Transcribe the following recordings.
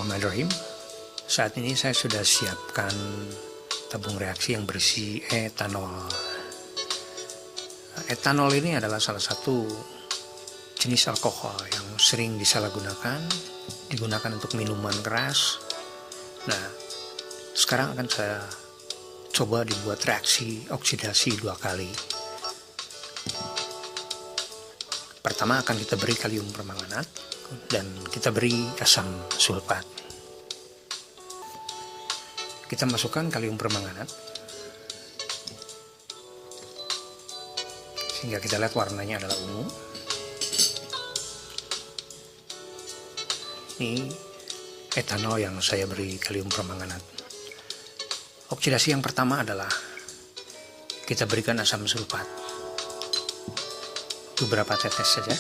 Bismillahirrahmanirrahim. Saat ini saya sudah siapkan tabung reaksi yang berisi etanol. Etanol ini adalah salah satu jenis alkohol yang sering disalahgunakan, digunakan untuk minuman keras. Nah, sekarang akan saya coba dibuat reaksi oksidasi 2 kali. Pertama akan kita beri kalium permanganat dan kita beri asam sulfat. Kita masukkan kalium permanganat sehingga kita lihat warnanya adalah ungu. Ini etanol yang saya beri kalium permanganat. Oksidasi yang pertama adalah kita berikan asam sulfat. Beberapa tetes saja.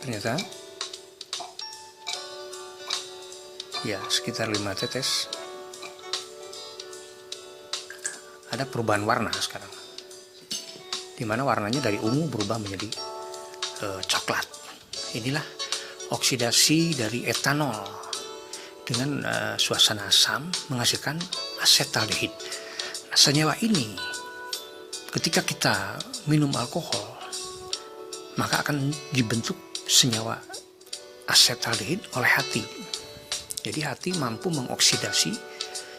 Ternyata ya sekitar 5 tetes. Ada perubahan warna sekarang, dimana warnanya dari ungu berubah menjadi coklat. Inilah oksidasi dari etanol dengan suasana asam menghasilkan asetaldehid. Nah, senyawa ini ketika kita minum alkohol maka akan dibentuk senyawa asetaldehid oleh hati. Jadi hati mampu mengoksidasi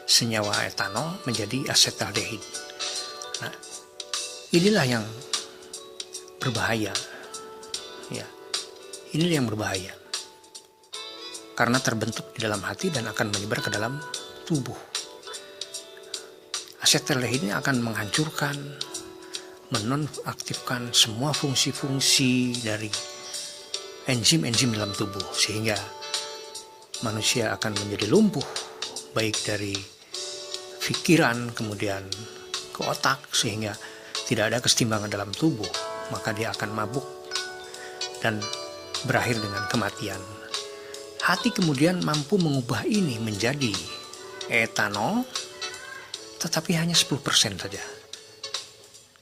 senyawa etanol menjadi asetaldehid. Nah, inilah yang berbahaya. Ya, inilah yang berbahaya. Karena terbentuk di dalam hati dan akan menyebar ke dalam tubuh. Asetaldehid ini akan menghancurkan, menonaktifkan semua fungsi-fungsi dari enzim-enzim dalam tubuh, sehingga manusia akan menjadi lumpuh, baik dari pikiran kemudian ke otak, sehingga tidak ada keseimbangan dalam tubuh, maka dia akan mabuk dan berakhir dengan kematian. Hati kemudian mampu mengubah ini menjadi etanol, tetapi hanya 10% saja.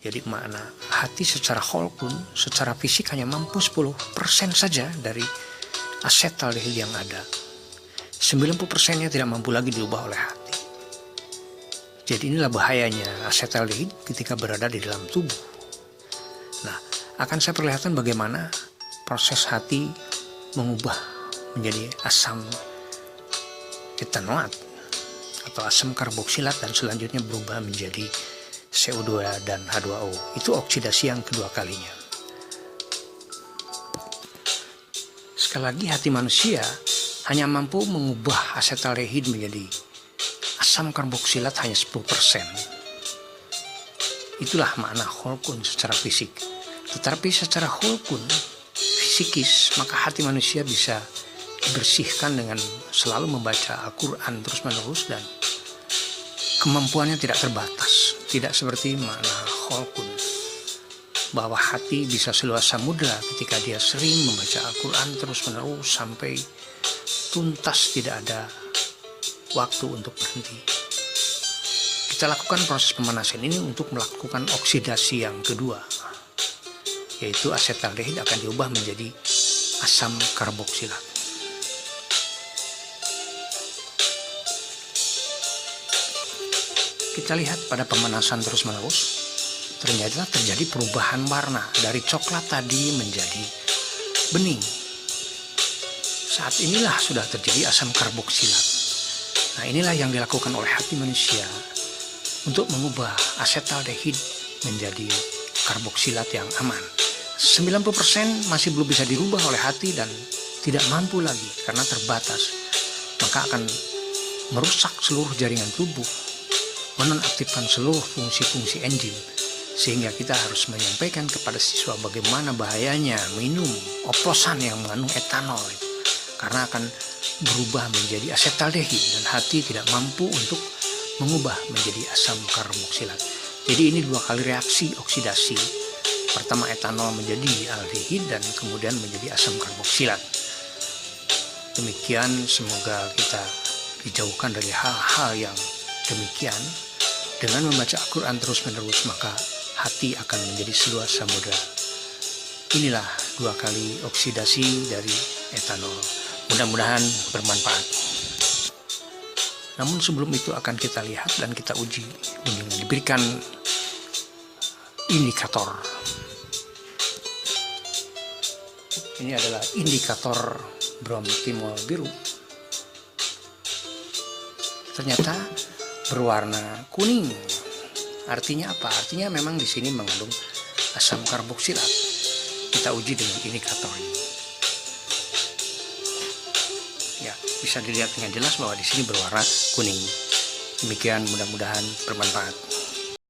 Jadi makna hati secara whole pun, secara fisik hanya mampu 10% saja dari asetaldehid yang ada. 90%-nya tidak mampu lagi diubah oleh hati. Jadi inilah bahayanya asetaldehid ketika berada di dalam tubuh. Nah, akan saya perlihatkan bagaimana proses hati mengubah menjadi asam etanoat atau asam karboksilat dan selanjutnya berubah menjadi CO2 dan H2O. Itu oksidasi yang kedua kalinya. Sekali lagi, hati manusia hanya mampu mengubah asetaldehid menjadi asam karboksilat hanya 10%. Itulah makna holkun secara fisik. Tetapi secara holkun fisikis, maka hati manusia bisa dibersihkan dengan selalu membaca Al-Quran terus-menerus dan kemampuannya tidak terbatas. Tidak seperti makna holkun, bahwa hati bisa seluas samudra ketika dia sering membaca Al-Quran terus-menerus sampai tuntas, tidak ada waktu untuk berhenti. Kita lakukan proses pemanasan ini untuk melakukan oksidasi yang kedua, yaitu asetaldehid akan diubah menjadi asam karboksilat. Kita lihat pada pemanasan terus-menerus, ternyata terjadi perubahan warna dari coklat tadi menjadi bening. Saat inilah sudah terjadi asam karboksilat. Nah, inilah yang dilakukan oleh hati manusia untuk mengubah asetaldehid menjadi karboksilat yang aman. 90% masih belum bisa dirubah oleh hati dan tidak mampu lagi karena terbatas. Maka akan merusak seluruh jaringan tubuh, menonaktifkan seluruh fungsi-fungsi enzim, sehingga kita harus menyampaikan kepada siswa bagaimana bahayanya minum oplosan yang mengandung etanol itu, karena akan berubah menjadi asetaldehid dan hati tidak mampu untuk mengubah menjadi asam karboksilat. Jadi ini 2 kali reaksi oksidasi. Pertama etanol menjadi aldehid dan kemudian menjadi asam karboksilat. Demikian, semoga kita dijauhkan dari hal-hal yang demikian Dengan membaca Al-Quran terus-menerus, maka hati akan menjadi seluas samudra. Inilah 2 kali oksidasi dari etanol. Mudah-mudahan bermanfaat. Namun sebelum itu akan kita lihat dan kita uji dengan diberikan indikator. Ini adalah indikator bromtimol biru. Ternyata berwarna kuning. Artinya apa? Artinya memang di sini mengandung asam karboksilat. Kita uji dengan indikator ini. Ya, bisa dilihat dengan jelas bahwa di sini berwarna kuning. Demikian, mudah-mudahan bermanfaat.